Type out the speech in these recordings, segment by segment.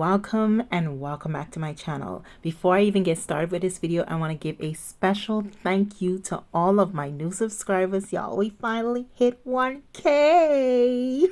welcome and welcome back to my channel. Before I even get started with this video, I want to give a special thank you to all of my new subscribers. Y'all, we finally hit 1K.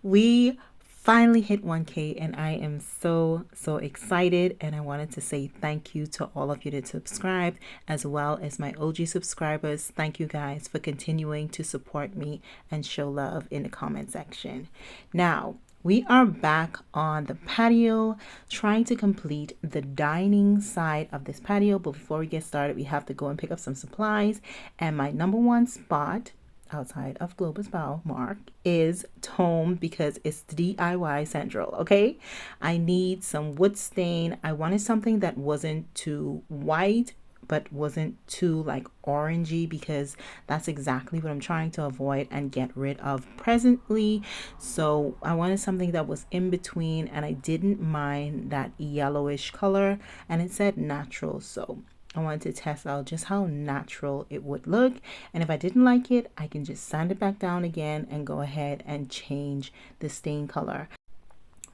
We finally hit 1K and I am so excited, and I wanted to say thank you to all of you that subscribed, as well as my OG subscribers. Thank you guys for continuing to support me and show love in the comment section. Now we are back on the patio, trying to complete the dining side of this patio. But before we get started, we have to go and pick up some supplies. And my number one spot outside of Globus Bow Mark is Tome, because it's DIY Central. Okay, I need some wood stain. I wanted something that wasn't too white but wasn't too like orangey, because that's exactly what I'm trying to avoid and get rid of presently. So I wanted something that was in between, and I didn't mind that yellowish color, and it said natural, so I wanted to test out just how natural it would look. And if I didn't like it, I can just sand it back down again and go ahead and change the stain color.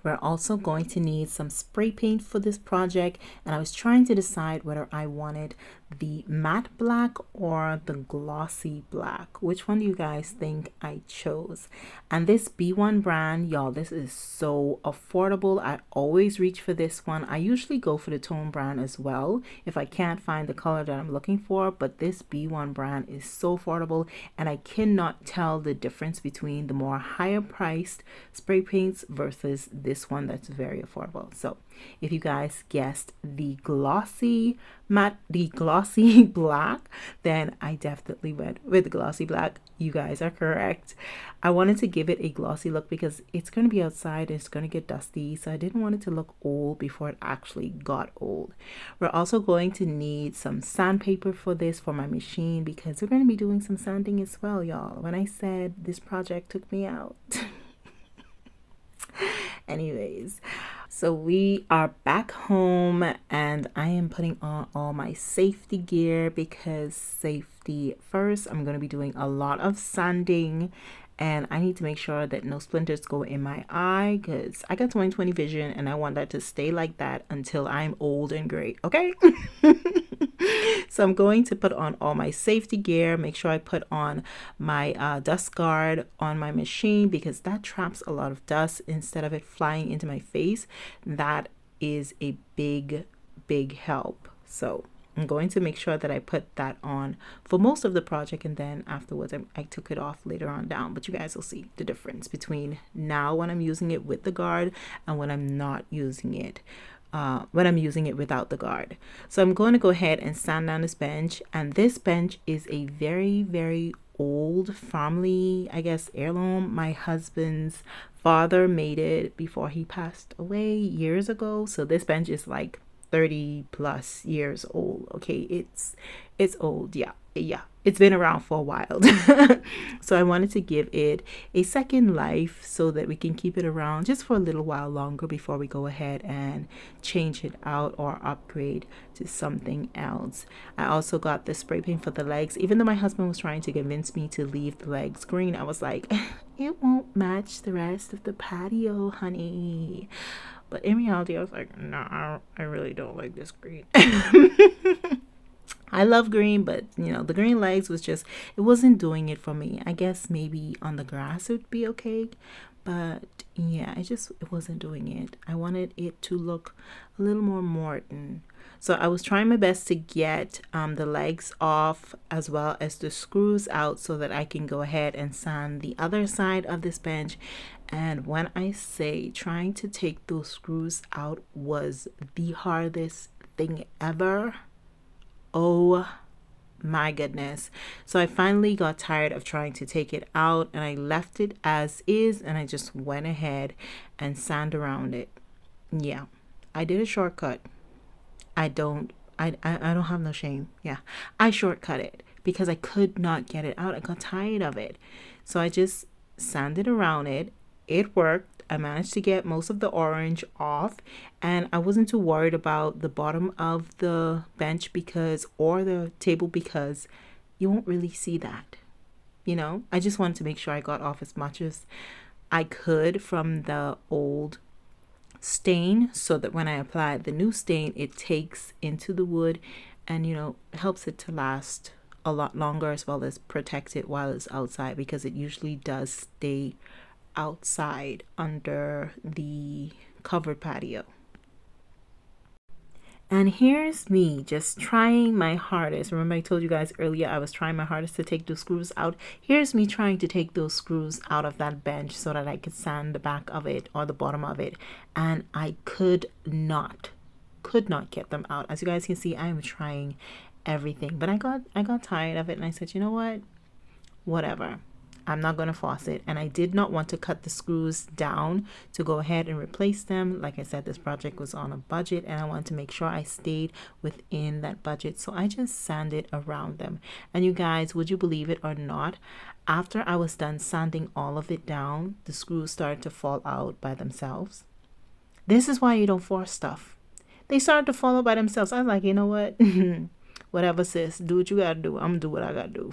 We're also going to need some spray paint for this project, and I was trying to decide whether I wanted the matte black or the glossy black. Which one do you guys think I chose? And this B1 brand, y'all, this is so affordable. I always reach for this one. I usually go for the Tone brand as well if I can't find the color that I'm looking for, but this B1 brand is so affordable, and I cannot tell the difference between the more higher priced spray paints versus this one that's very affordable. So if you guys guessed the glossy black, then I definitely went with the glossy black. You guys are correct. I wanted to give it a glossy look because it's going to be outside, it's going to get dusty, so I didn't want it to look old before it actually got old. We're also going to need some sandpaper for this, for my machine, because we're going to be doing some sanding as well, y'all. When I said this project took me out. Anyways, so we are back home, and I am putting on all my safety gear because safety first. I'm going to be doing a lot of sanding, and I need to make sure that no splinters go in my eye, because I got 20/20 vision and I want that to stay like that until I'm old and gray. Okay. So I'm going to put on all my safety gear, make sure I put on my dust guard on my machine, because that traps a lot of dust instead of it flying into my face. That is a big help. So I'm going to make sure that I put that on for most of the project, and then afterwards I took it off later on down. But you guys will see the difference between now when I'm using it with the guard and when I'm not using it. When I'm using it without the guard. So I'm going to go ahead and sand down this bench, and this bench is a very old family, I guess, heirloom. My husband's father made it before he passed away years ago, so this bench is like 30 plus years old. Okay, it's old. Yeah, it's been around for a while. So I wanted to give it a second life so that we can keep it around just for a little while longer before we go ahead and change it out or upgrade to something else. I also got the spray paint for the legs. Even though my husband was trying to convince me to leave the legs green, I was like, it won't match the rest of the patio, honey. But in reality, I was like, nah, I really don't like this green. I love green, but you know, the green legs was just, it wasn't doing it for me. I guess maybe on the grass it would be okay, but yeah, it wasn't doing it. I wanted it to look a little more modern. So I was trying my best to get the legs off as well as the screws out so that I can go ahead and sand the other side of this bench. And when I say trying to take those screws out was the hardest thing ever, oh my goodness. So I finally got tired of trying to take it out, and I left it as is, and I just went ahead and sand around it. Yeah, I did a shortcut. I don't have no shame. Yeah, I shortcut it because I could not get it out. I got tired of it. So I just sanded around it. It worked. I managed to get most of the orange off, and I wasn't too worried about the bottom of the bench or the table, because you won't really see that. You know, I just wanted to make sure I got off as much as I could from the old stain, so that when I apply the new stain, it takes into the wood and, you know, helps it to last a lot longer, as well as protect it while it's outside, because it usually does stay outside under the covered patio. And here's me just trying my hardest. Remember I told you guys earlier I was trying my hardest to take those screws out. Here's me trying to take those screws out of that bench so that I could sand the back of it or the bottom of it. And I could not get them out. As you guys can see, I am trying everything. But I got tired of it, and I said, you know what? Whatever. I'm not going to force it. And I did not want to cut the screws down to go ahead and replace them. Like I said, this project was on a budget, and I wanted to make sure I stayed within that budget. So I just sanded around them. And you guys, would you believe it or not, after I was done sanding all of it down, the screws started to fall out by themselves. This is why you don't force stuff. They started to fall out by themselves. I was like, you know what? Whatever, sis. Do what you got to do. I'm going to do what I got to do.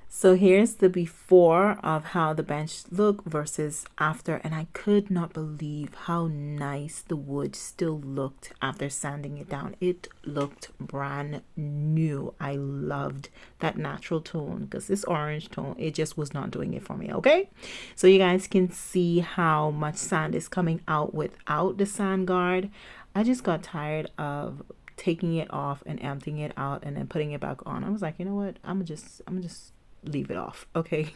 So here's the before of how the bench looked versus after, and I could not believe how nice the wood still looked after sanding it down. It looked brand new. I loved that natural tone, because this orange tone, it just was not doing it for me. Okay, so you guys can see how much sand is coming out without the sand guard. I just got tired of taking it off and emptying it out and then putting it back on. I was like, you know what, I'm gonna just leave it off. Okay.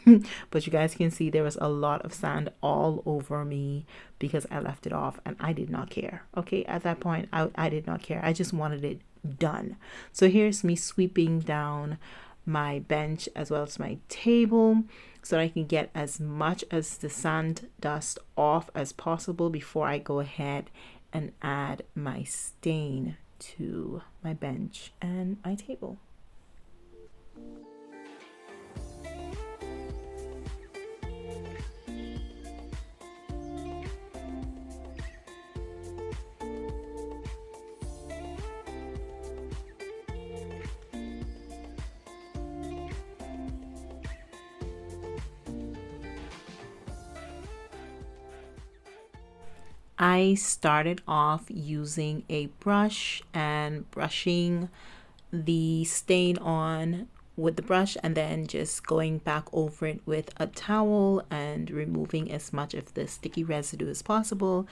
But you guys can see there was a lot of sand all over me because I left it off, and I did not care. Okay, at that point I did not care. I just wanted it done. So here's me sweeping down my bench as well as my table so that I can get as much as the sand dust off as possible before I go ahead and add my stain to my bench and my table. I started off using a brush and brushing the stain on with the brush, and then just going back over it with a towel and removing as much of the sticky residue as possible.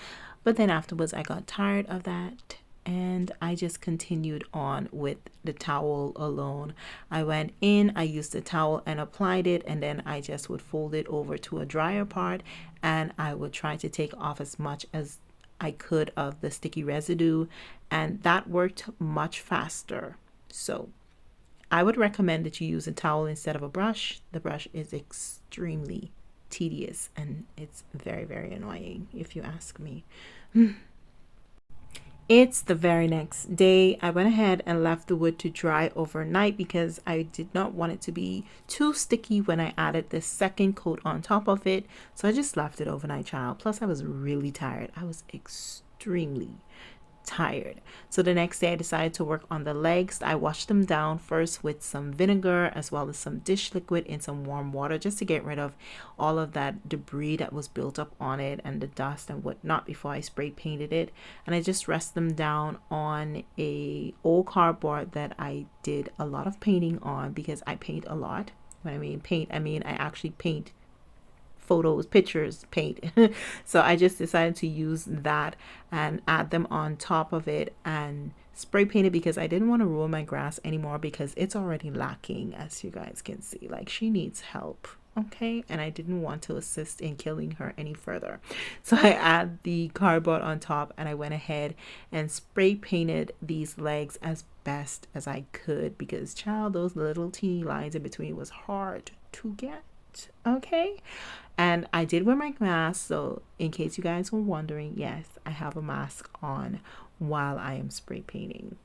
But then afterwards I got tired of that, and I just continued on with the towel alone. I went in, I used the towel and applied it, and then I just would fold it over to a drier part, and I would try to take off as much as I could of the sticky residue, and that worked much faster. So I would recommend that you use a towel instead of a brush. The brush is extremely tedious and it's very, very annoying if you ask me. It's the very next day. I went ahead and left the wood to dry overnight because I did not want it to be too sticky when I added the second coat on top of it. So I just left it overnight, child. Plus I was really tired. I was extremely tired. So the next day I decided to work on the legs. I washed them down first with some vinegar as well as some dish liquid in some warm water, just to get rid of all of that debris that was built up on it and the dust and whatnot before I spray painted it. And I just rest them down on a old cardboard that I did a lot of painting on, because I paint a lot. When I mean paint, I mean I actually paint photos, pictures, paint. So I just decided to use that and add them on top of it and spray paint it, because I didn't want to ruin my grass anymore, because it's already lacking, as you guys can see. Like, she needs help. Okay, and I didn't want to assist in killing her any further. So I add the cardboard on top, and I went ahead and spray painted these legs as best as I could, because child, those little teeny lines in between was hard to get. Okay, and I did wear my mask, so in case you guys were wondering, yes, I have a mask on while I am spray painting.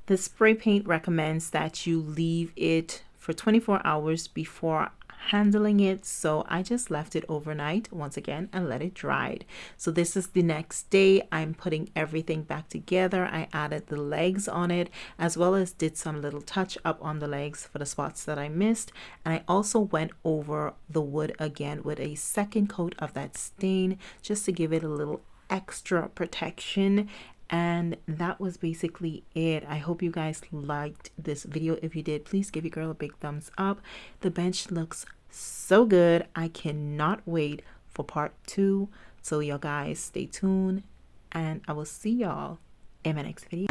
The spray paint recommends that you leave it for 24 hours before handling it, so I just left it overnight once again and let it dry. So this is the next day. I'm putting everything back together. I added the legs on it, as well as did some little touch up on the legs for the spots that I missed, and I also went over the wood again with a second coat of that stain just to give it a little extra protection. And that was basically it. I hope you guys liked this video. If you did, please give your girl a big thumbs up. The bench looks so good. I cannot wait for part 2. So y'all guys stay tuned, and I will see y'all in my next video.